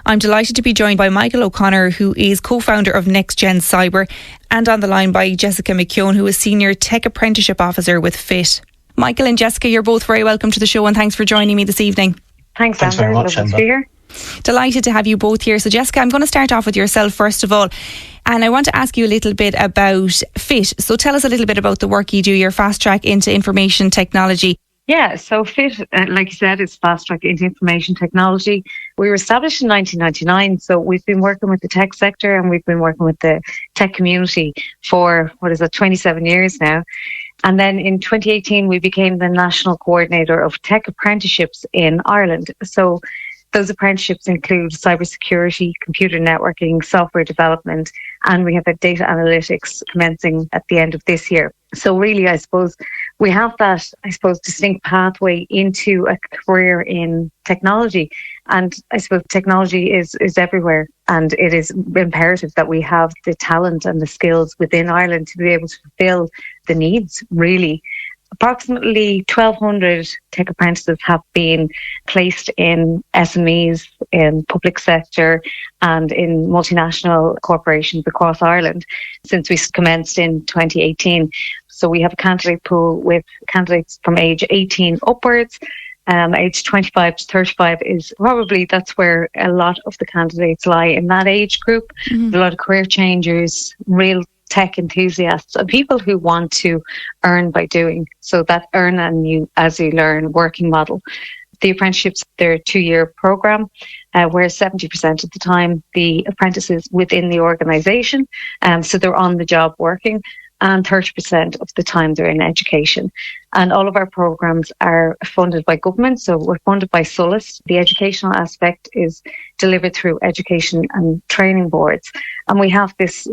I'm delighted to be joined by Michael O'Connor, who is co-founder of NexGen Cyber, and on the line by Jessica McKeown, who is Senior Tech Apprenticeship Officer with FIT. Michael and Jessica, you're both very welcome to the show, and thanks for joining me this evening. Thanks very much, Amber. To be here. Delighted to have you both here. So Jessica, I'm going to start off with yourself first of all, and I want to ask you a little bit about FIT. So tell us a little bit about the work you do, your fast track into information technology. Yeah, so FIT, like you said, is fast track into information technology. We were established in 1999, so we've been working with the tech sector and we've been working with the tech community for, 27 years now. And then in 2018, we became the national coordinator of tech apprenticeships in Ireland. So those apprenticeships include cybersecurity, computer networking, software development, and we have a data analytics commencing at the end of this year. So really, I suppose, we have that, distinct pathway into a career in technology. And I suppose technology is everywhere. And it is imperative that we have the talent and the skills within Ireland to be able to fulfill the needs, really. Approximately 1,200 tech apprentices have been placed in SMEs, in public sector and in multinational corporations across Ireland since we commenced in 2018. So we have a candidate pool with candidates from age 18 upwards. Age 25 to 35 is probably, that's where a lot of the candidates lie in that age group. Mm-hmm. A lot of career changers, real tech enthusiasts, and people who want to earn by doing. So that earn as you learn working model. The apprenticeships, they're a 2-year program, where 70% of the time the apprentices within the organisation, so they're on the job working, and 30% of the time they're in education. And all of our programs are funded by government, so we're funded by SOLAS. The educational aspect is delivered through education and training boards. And we have this,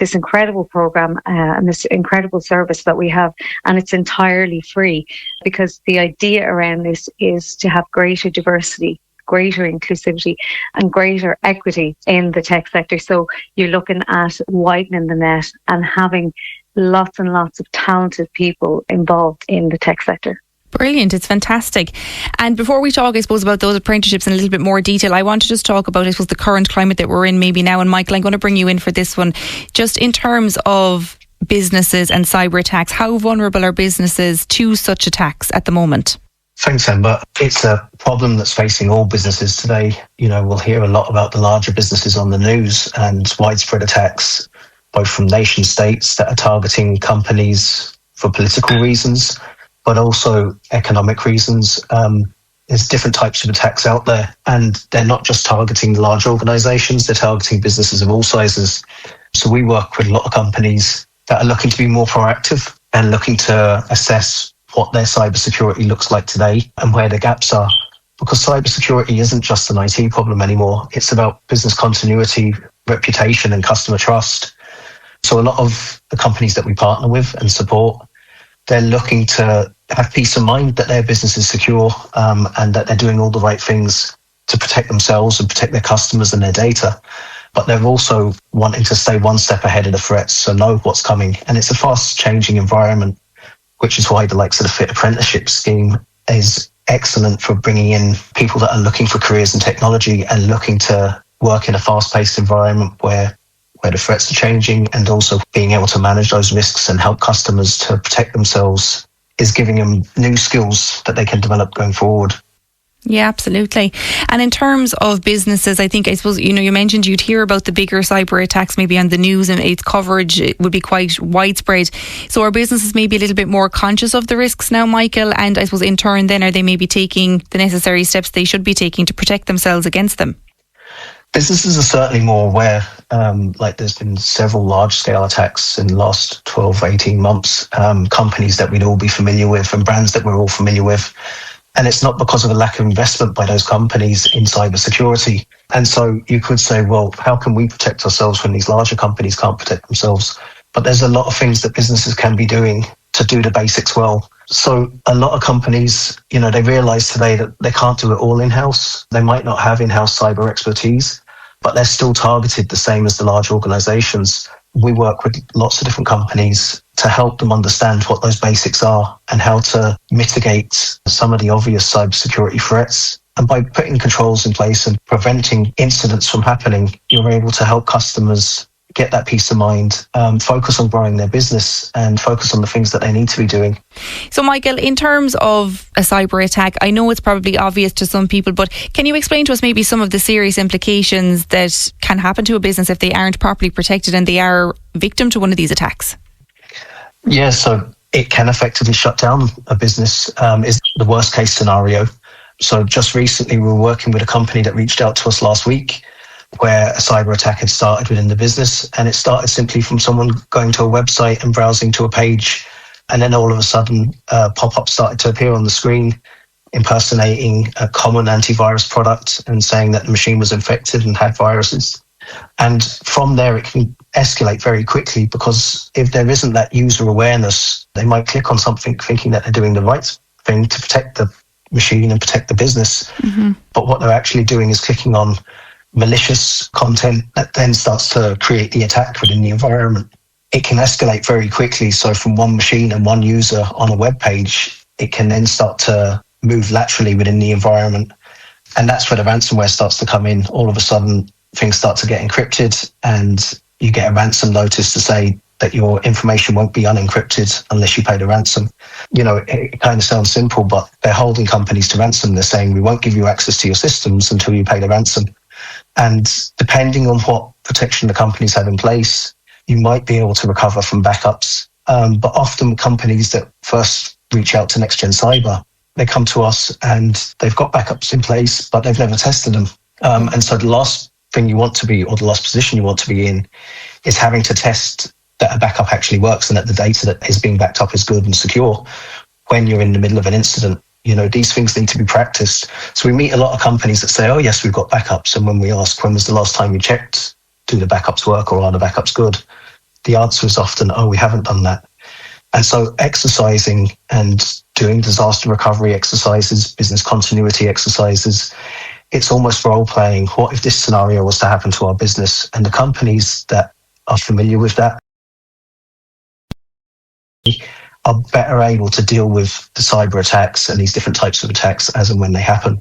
this incredible program and this incredible service that we have, and it's entirely free because the idea around this is to have greater diversity, greater inclusivity and greater equity in the tech sector. So you're looking at widening the net and having lots and lots of talented people involved in the tech sector. Brilliant. It's fantastic. And before we talk, I suppose, about those apprenticeships in a little bit more detail, I want to just talk about, I suppose, the current climate that we're in maybe now. And Michael, I'm going to bring you in for this one. Just in terms of businesses and cyber attacks, how vulnerable are businesses to such attacks at the moment? Thanks, Amber. It's a problem that's facing all businesses today. We'll hear a lot about the larger businesses on the news and widespread attacks, both from nation states that are targeting companies for political reasons, but also economic reasons. There's different types of attacks out there, and they're not just targeting large organizations, they're targeting businesses of all sizes. So we work with a lot of companies that are looking to be more proactive and looking to assess what their cybersecurity looks like today and where the gaps are. Because cybersecurity isn't just an IT problem anymore. It's about business continuity, reputation and customer trust. So a lot of the companies that we partner with and support, they're looking to have peace of mind that their business is secure and that they're doing all the right things to protect themselves and protect their customers and their data. But they're also wanting to stay one step ahead of the threats, so know what's coming. And it's a fast-changing environment, which is why the likes of the FIT apprenticeship scheme is excellent for bringing in people that are looking for careers in technology and looking to work in a fast-paced environment where the threats are changing, and also being able to manage those risks and help customers to protect themselves is giving them new skills that they can develop going forward. Yeah, absolutely. And in terms of businesses, I suppose, you mentioned you'd hear about the bigger cyber attacks maybe on the news, and its coverage would be quite widespread. So are businesses maybe a little bit more conscious of the risks now, Michael? And I suppose in turn then, are they maybe taking the necessary steps they should be taking to protect themselves against them? Businesses are certainly more aware. There's been several large-scale attacks in the last 12, 18 months, companies that we'd all be familiar with and brands that we're all familiar with. And it's not because of a lack of investment by those companies in cybersecurity. And so you could say, well, how can we protect ourselves when these larger companies can't protect themselves? But there's a lot of things that businesses can be doing to do the basics well. So a lot of companies, they realize today that they can't do it all in-house. They might not have in-house cyber expertise, but they're still targeted the same as the large organizations. We work with lots of different companies to help them understand what those basics are and how to mitigate some of the obvious cybersecurity threats And by putting controls in place and preventing incidents from happening, you're able to help customers get that peace of mind, focus on growing their business and focus on the things that they need to be doing. So, Michael, in terms of a cyber attack, I know it's probably obvious to some people, but can you explain to us maybe some of the serious implications that can happen to a business if they aren't properly protected and they are victim to one of these attacks? Yeah, so it can effectively shut down a business, is the worst case scenario. So just recently we were working with a company that reached out to us last week where a cyber attack had started within the business, and it started simply from someone going to a website and browsing to a page, and then all of a sudden pop-ups started to appear on the screen impersonating a common antivirus product and saying that the machine was infected and had viruses. And from there it can escalate very quickly, because if there isn't that user awareness, they might click on something thinking that they're doing the right thing to protect the machine and protect the business. Mm-hmm. But what they're actually doing is clicking on malicious content that then starts to create the attack within the environment. It can escalate very quickly. So from one machine and one user on a web page, it can then start to move laterally within the environment. And that's where the ransomware starts to come in. All of a sudden, things start to get encrypted and you get a ransom notice to say that your information won't be unencrypted unless you pay the ransom. You know, it kind of sounds simple, but they're holding companies to ransom. They're saying, we won't give you access to your systems until you pay the ransom. And depending on what protection the companies have in place, you might be able to recover from backups. But often companies that first reach out to NexGen Cyber, they come to us and they've got backups in place, but they've never tested them. And so the last thing you want to be, or the last position you want to be in, is having to test that a backup actually works and that the data that is being backed up is good and secure when you're in the middle of an incident. You know, these things need to be practiced. So we meet a lot of companies that say, oh yes, we've got backups. And when we ask, when was the last time you checked, do the backups work or are the backups good? The answer is often, oh, we haven't done that. And so exercising and doing disaster recovery exercises, business continuity exercises, it's almost role playing. What if this scenario was to happen to our business? And the companies that are familiar with that are better able to deal with the cyber attacks and these different types of attacks as and when they happen.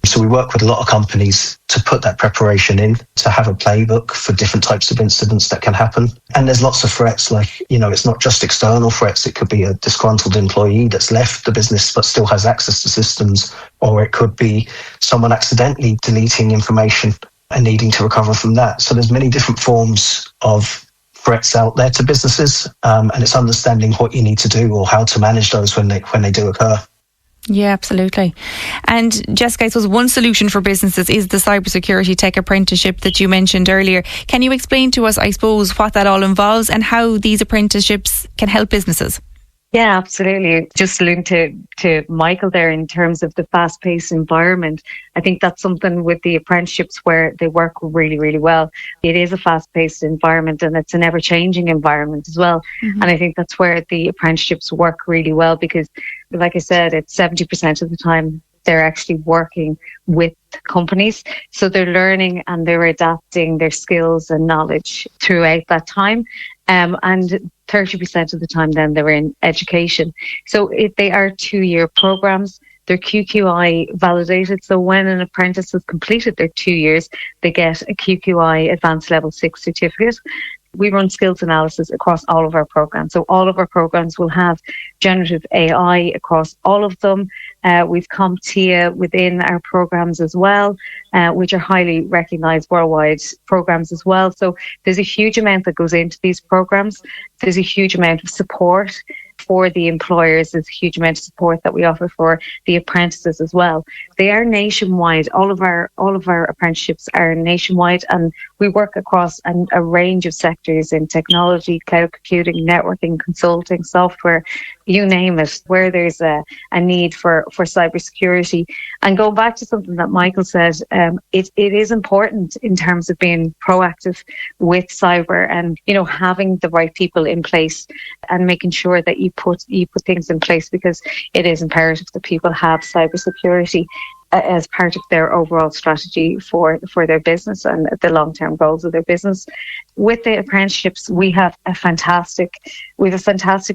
So we work with a lot of companies to put that preparation in, to have a playbook for different types of incidents that can happen. And there's lots of threats, like, you know, it's not just external threats. It could be a disgruntled employee that's left the business but still has access to systems, or it could be someone accidentally deleting information and needing to recover from that. So there's many different forms of threats out there to businesses, and it's understanding what you need to do or how to manage those when they do occur. Yeah, absolutely. And Jessica, I suppose one solution for businesses is the cybersecurity tech apprenticeship that you mentioned earlier. Can you explain to us, I suppose, what that all involves and how these apprenticeships can help businesses? Yeah, absolutely. Just alluding to Michael there in terms of the fast-paced environment. I think that's something with the apprenticeships where they work really, really well. It is a fast-paced environment and it's an ever-changing environment as well. Mm-hmm. And I think that's where the apprenticeships work really well because, like I said, it's 70% of the time they're actually working with companies. So they're learning and they're adapting their skills and knowledge throughout that time. And 30% of the time then they're in education. So they are 2-year programs. They're QQI validated. So when an apprentice has completed their 2 years, they get a QQI Advanced Level 6 certificate. We run skills analysis across all of our programs. So all of our programs will have generative AI across all of them. We've CompTIA within our programs as well, which are highly recognised worldwide programs as well. So there's a huge amount that goes into these programs. There's a huge amount of support for the employers. There's a huge amount of support that we offer for the apprentices as well. They are nationwide. All of our apprenticeships are nationwide, and we work across a range of sectors in technology, cloud computing, networking, consulting, software, you name it, where there's a need for cybersecurity. And going back to something that Michael said, it is important in terms of being proactive with cyber and, you know, having the right people in place and making sure that you put things in place, because it is imperative that people have cybersecurity as part of their overall strategy for their business and the long-term goals of their business. With the apprenticeships, we have a fantastic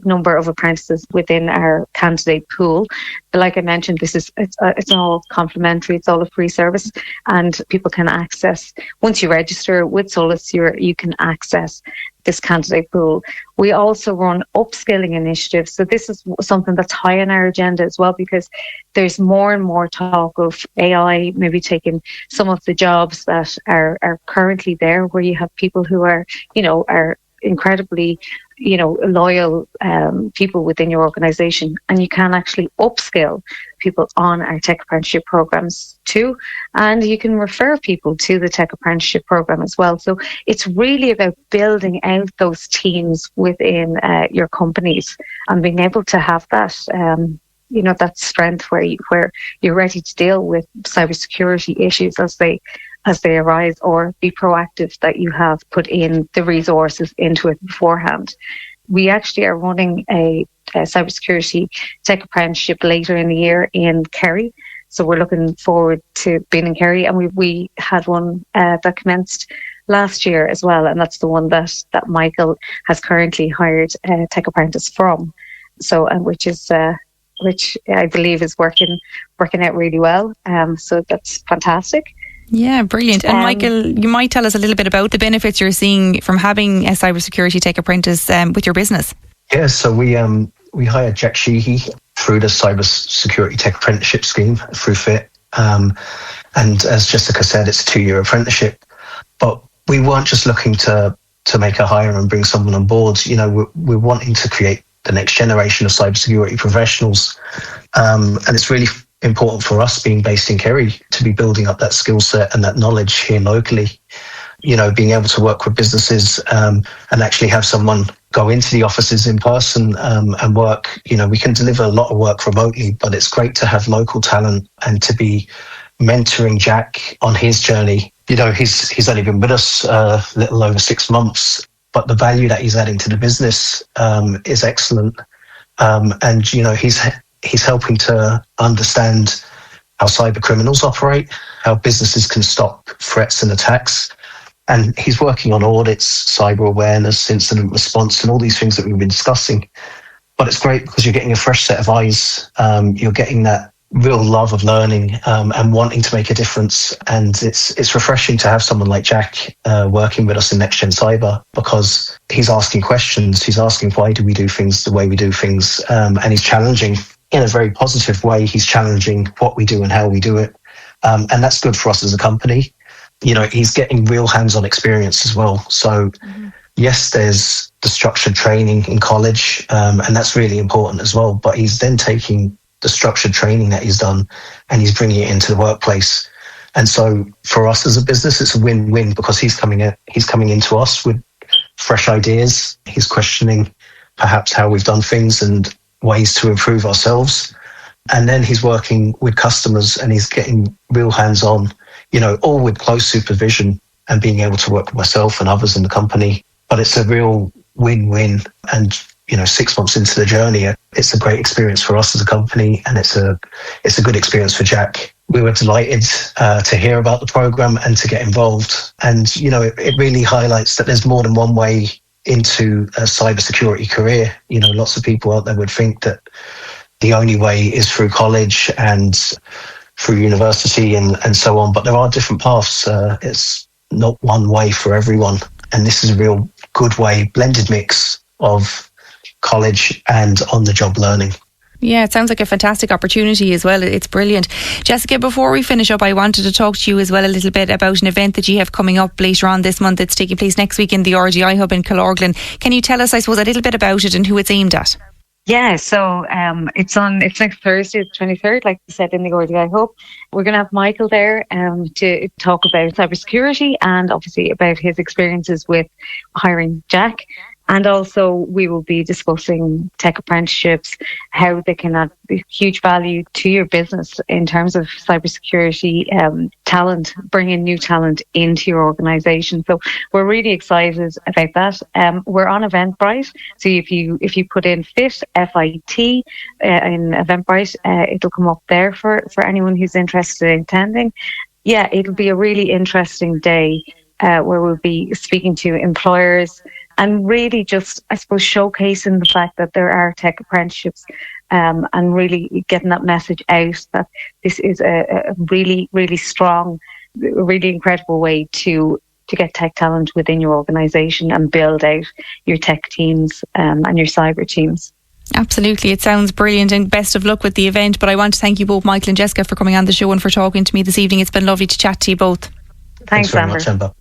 number of apprentices within our candidate pool. like I mentioned, it's all complimentary. It's all a free service, and people can access, once you register with Solus, you can access this candidate pool. We also run upskilling initiatives. So this is something that's high on our agenda as well, because there's more and more talk of AI maybe taking some of the jobs that are currently there, where you have people who are incredibly, loyal people within your organisation, and you can actually upskill people on our tech apprenticeship programs too, and you can refer people to the tech apprenticeship program as well. So it's really about building out those teams within your companies and being able to have that that strength where you're ready to deal with cybersecurity issues as they arise, or be proactive that you have put in the resources into it beforehand. We actually are running a cybersecurity tech apprenticeship later in the year in Kerry. So we're looking forward to being in Kerry, and we had one that commenced last year as well, and that's the one that Michael has currently hired a tech apprentice from. So, which I believe is working out really well. So that's fantastic. Yeah, brilliant. And Michael, you might tell us a little bit about the benefits you're seeing from having a cybersecurity tech apprentice with your business. Yeah, so we hired Jack Sheehy through the cybersecurity tech apprenticeship scheme through FIT. And as Jessica said, it's a 2-year apprenticeship. But we weren't just looking to make a hire and bring someone on board. We're wanting to create the next generation of cybersecurity professionals. And it's really important for us, being based in Kerry, to be building up that skill set and that knowledge here locally. Being able to work with businesses and actually have someone go into the offices in person and work. We can deliver a lot of work remotely, but it's great to have local talent and to be mentoring Jack on his journey. He's only been with us a little over 6 months, but the value that he's adding to the business is excellent. And he's helping to understand how cyber criminals operate, how businesses can stop threats and attacks. And he's working on audits, cyber awareness, incident response, and all these things that we've been discussing. But it's great because you're getting a fresh set of eyes. You're getting that real love of learning and wanting to make a difference. And it's refreshing to have someone like Jack working with us in NexGen Cyber, because he's asking questions. He's asking, why do we do things the way we do things? And he's challenging in a very positive way. He's challenging what we do and how we do it. And that's good for us as a company. He's getting real hands-on experience as well. So yes, there's the structured training in college, and that's really important as well. But he's then taking the structured training that he's done and he's bringing it into the workplace. And so for us as a business, it's a win-win, because he's coming into us with fresh ideas. He's questioning perhaps how we've done things and ways to improve ourselves. And then he's working with customers and he's getting real hands-on, all with close supervision and being able to work with myself and others in the company. But it's a real win-win. And 6 months into the journey, it's a great experience for us as a company, and it's a good experience for Jack. We were delighted to hear about the program and to get involved. And it really highlights that there's more than one way into a cybersecurity career. Lots of people out there would think that the only way is through college and through university and so on, but there are different paths. It's not one way for everyone, and this is a real good way, blended mix of college and on-the-job learning. Yeah, it sounds like a fantastic opportunity as well. It's brilliant. Jessica, before we finish up, I wanted to talk to you as well a little bit about an event that you have coming up later on this month. It's taking place next week in the RDI Hub in Killorglin. Can you tell us, I suppose, a little bit about it and who it's aimed at? Yeah, so it's next Thursday, the 23rd, like you said, in the RDI Hub. We're going to have Michael there to talk about cybersecurity and obviously about his experiences with hiring Jack. And also we will be discussing tech apprenticeships, how they can add huge value to your business in terms of cybersecurity talent, bringing new talent into your organisation. So we're really excited about that. We're on Eventbrite. So if you put in FIT, F-I-T, in Eventbrite, it'll come up there for anyone who's interested in attending. Yeah, it'll be a really interesting day where we'll be speaking to employers and really just, I suppose, showcasing the fact that there are tech apprenticeships and really getting that message out that this is a really, really strong, really incredible way to get tech talent within your organisation and build out your tech teams and your cyber teams. Absolutely, it sounds brilliant, and best of luck with the event. But I want to thank you both, Michael and Jessica, for coming on the show and for talking to me this evening. It's been lovely to chat to you both. Thanks very Amber. much, Amber.